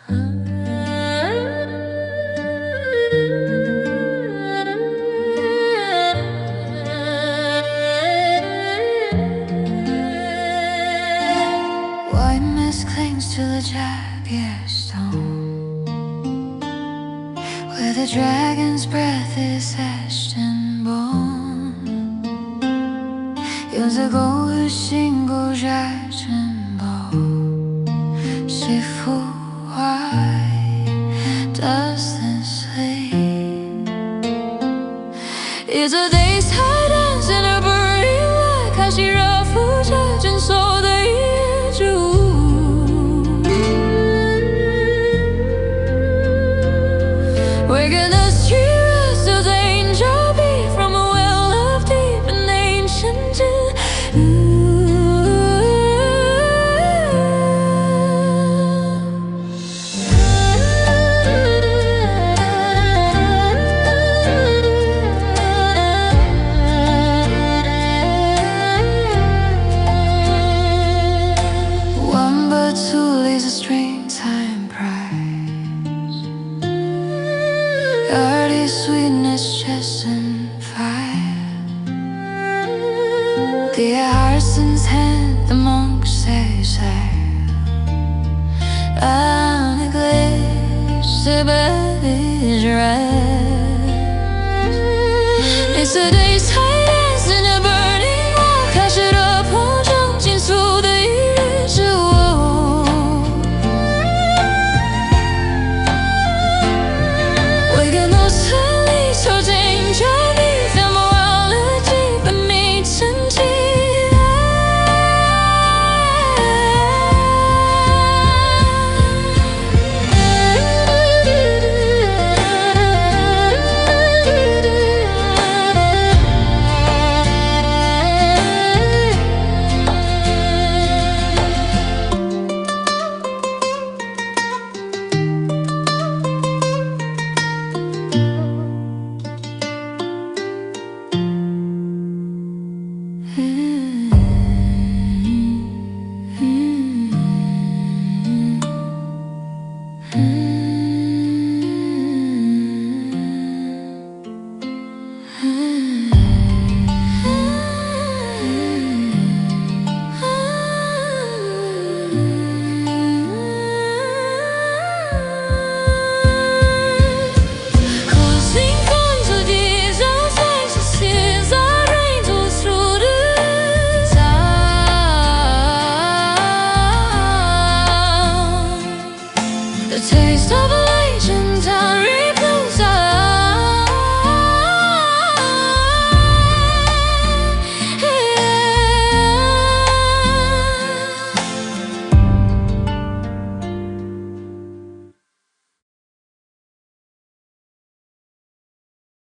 White mist clings to the jagged stone, where the dragon's breath is etched in bone。有着狗和信狗摘珍宝，Sifu why does this sleep? It's a daytime dance in a burning light， 开始热敷着卷缩的野猪。Waking the streets to the angel beat from a well of deep and ancient One but two lays a springtime prize. Early sweetness, chest and fire. The arson's hand, the monks say, and the glacier bed is red. It's a daytime dance in a burning wall， 开始了膨胀金属的一日之舞。Waking up slowly， 抽进脚底，在梦绕了几百米沉寂。The taste of